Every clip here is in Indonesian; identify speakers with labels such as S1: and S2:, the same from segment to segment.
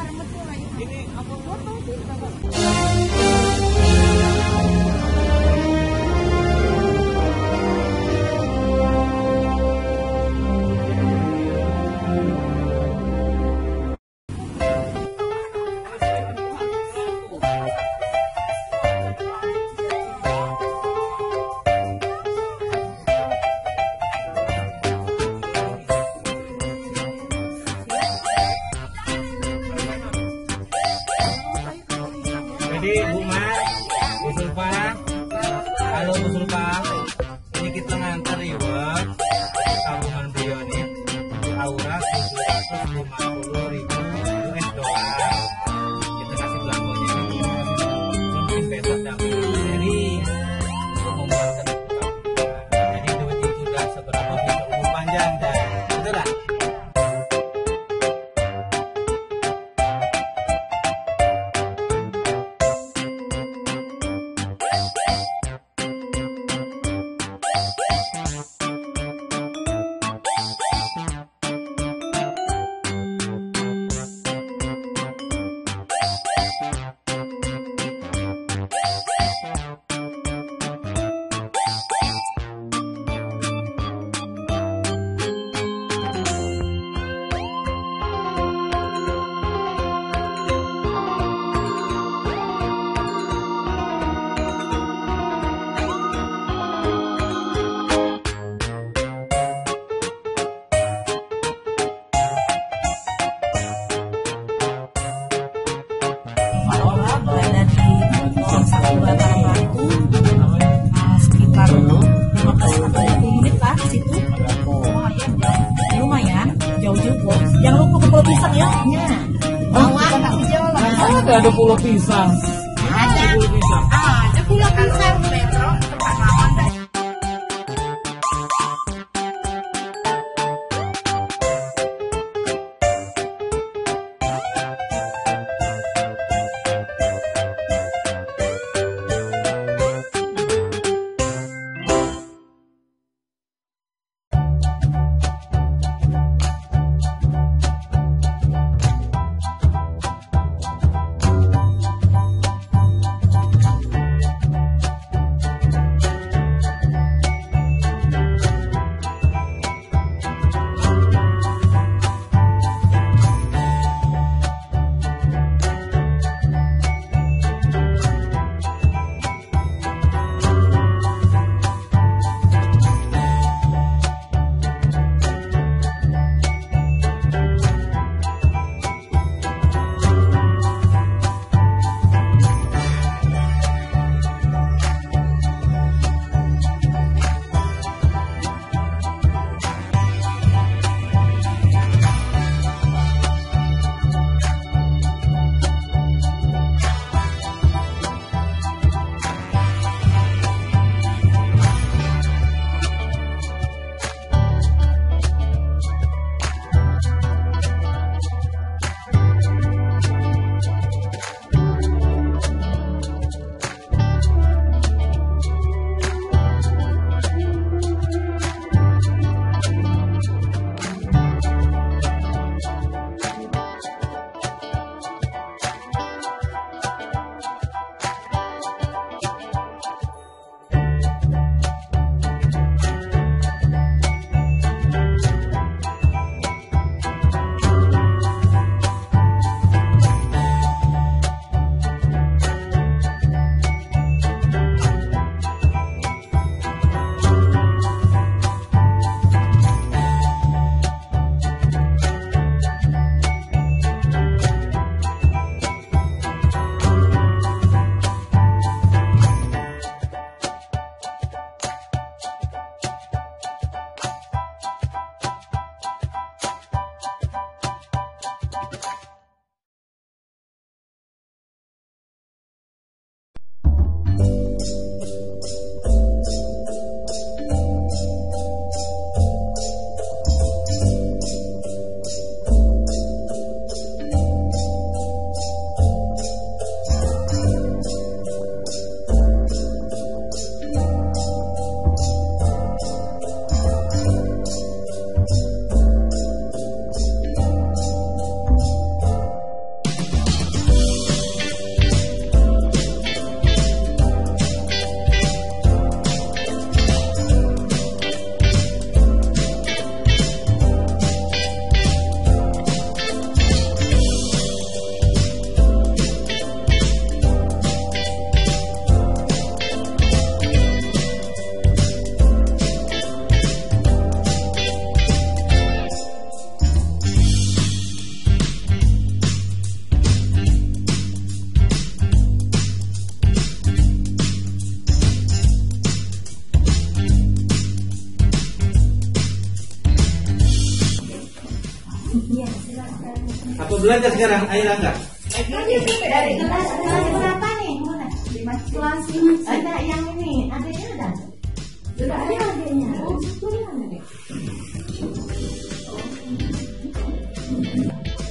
S1: Ini apa foto sih? Jadi Bu Mas, Bu Sulfa, halo Bu Sulfa, ini kita ngantar reward tabungan Bionit Aura 750.000 US dollar. Kita kasih belangkonya ini untuk investor dan Beri untuk membuatkan buka. Jadi duit itu sudah seberapa bisa umur panjang dan betul lah.
S2: Sekitar 15-20 menit lah di situ. Lumayan, jauh juga. Jangan lupa ke Pulau Pisang ya.
S1: Ada pulau pisang.
S2: Ada pulau pisang. Ada pulau pisang, Petro. Tempat makan dah. Iya, silakan.
S1: Apa belajar sekarang? Aira enggak?
S2: Dari kelas berapa nih? Mana? Kelas ini. Ada yang ini, adanya ada? Sudah ada adanya. Oh, sudah ada.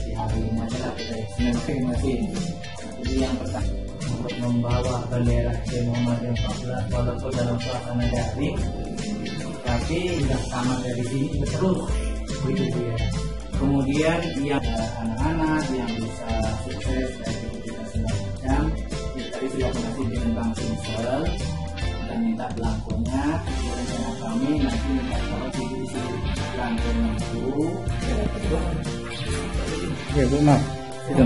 S3: Di hari ini adalah kita masing-masing. Jadi yang pertama untuk membawa bendera Muhammadiyah 14 walaupun dalam suasana daring, tapi sudah tamat dari sini terus begitu ya. Kemudian yang anak-anak yang bisa sukses dari kita segala macam, tadi sudah masih dengan Bang Siswa dan minta belangkonya. Rencana kami nanti minta kalau di belangkonya itu.
S1: Ya Bu, maaf. Itu.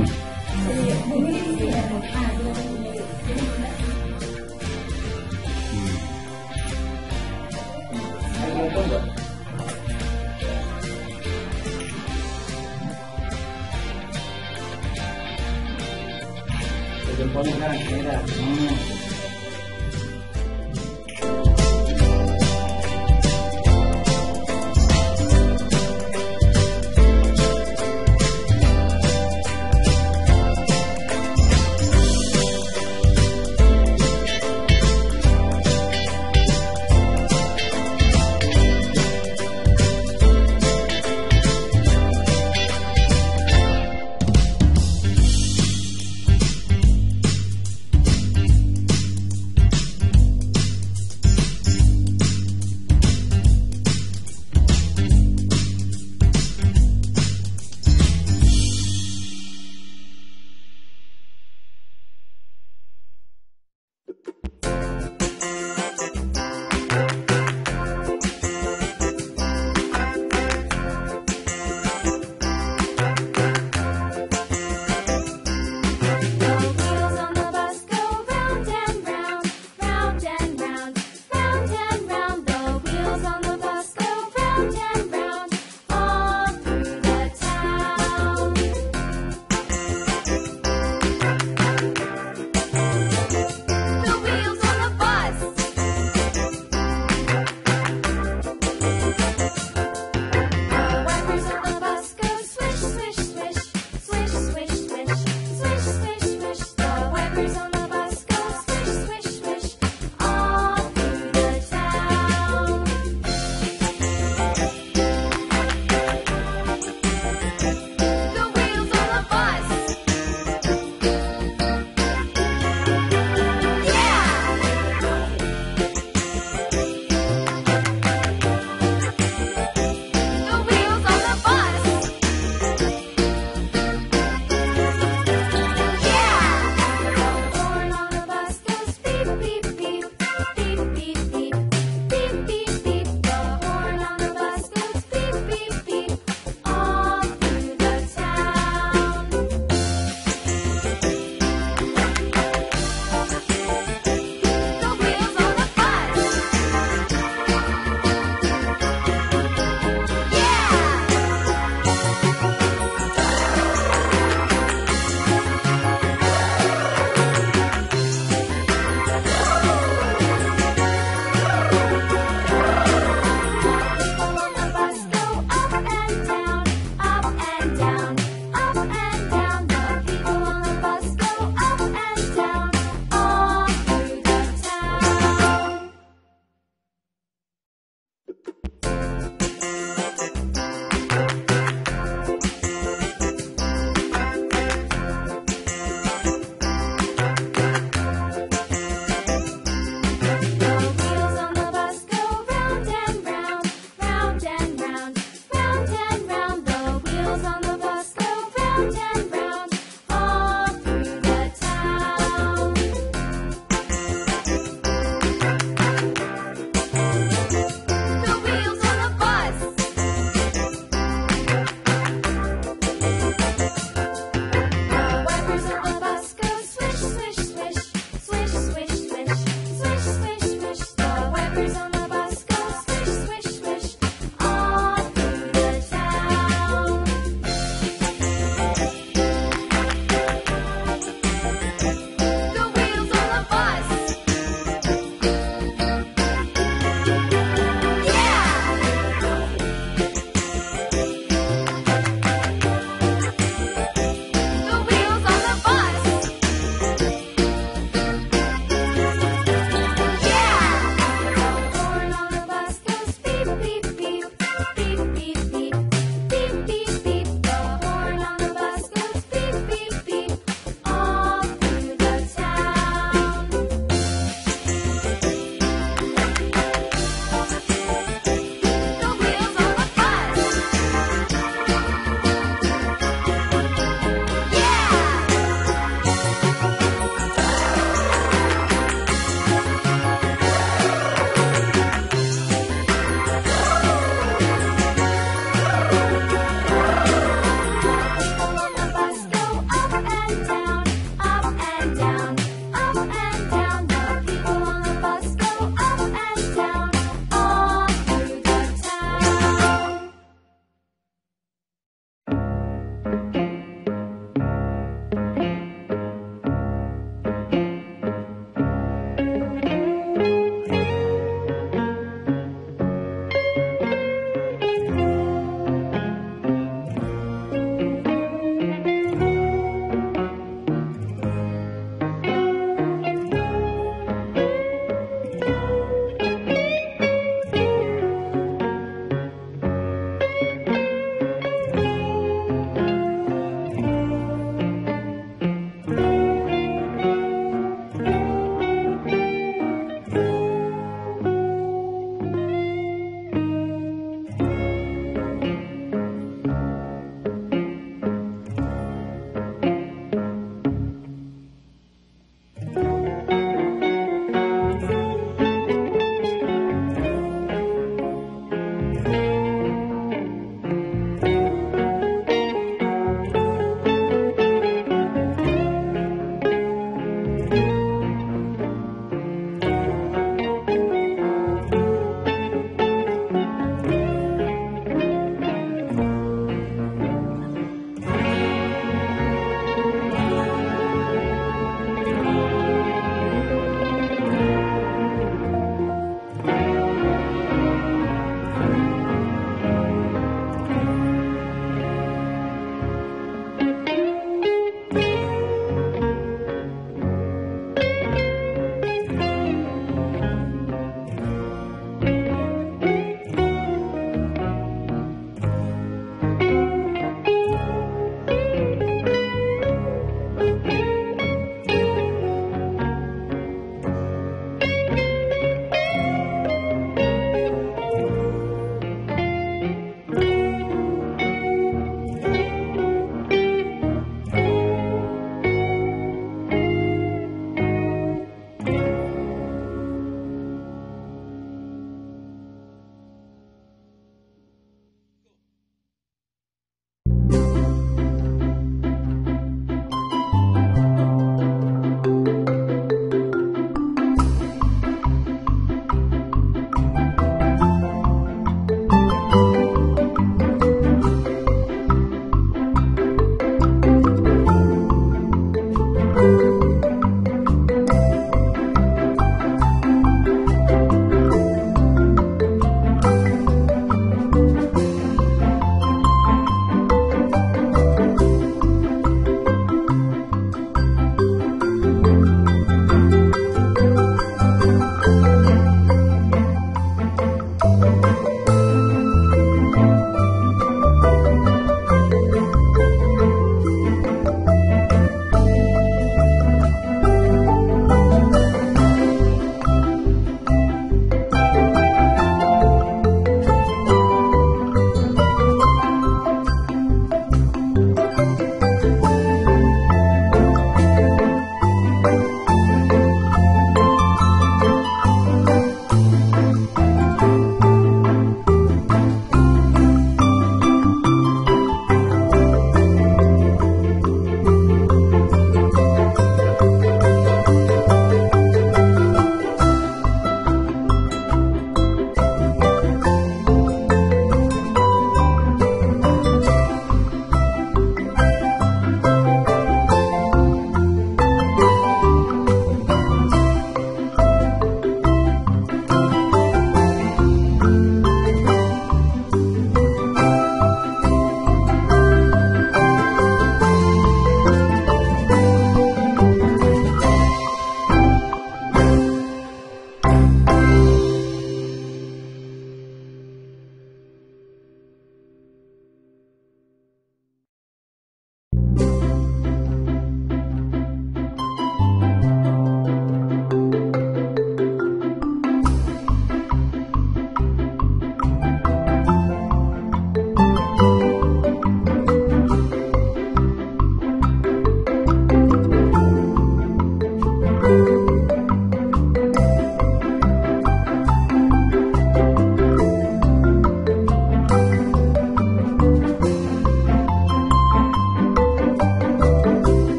S3: Jempolnya kan, Aira.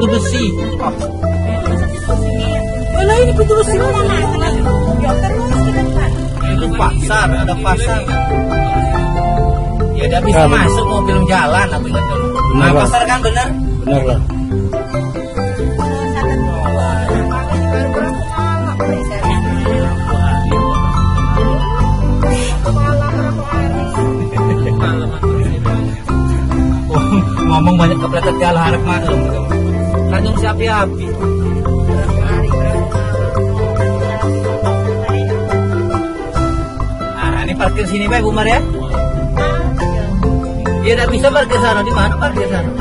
S1: besi. Mana ini pintu besi? Itu pasar, ada pasar. Ya udah bisa masuk mau film jalan apa gitu. Nah, pasar kan benar?
S3: Benar lah.
S1: Ngomong banyak kepleset jalan harap maklum. Kandung si api-api. Nah, ini parkir sini Pak Bu Mar ya? Dia tidak bisa parkir sana. Di mana parkir sana?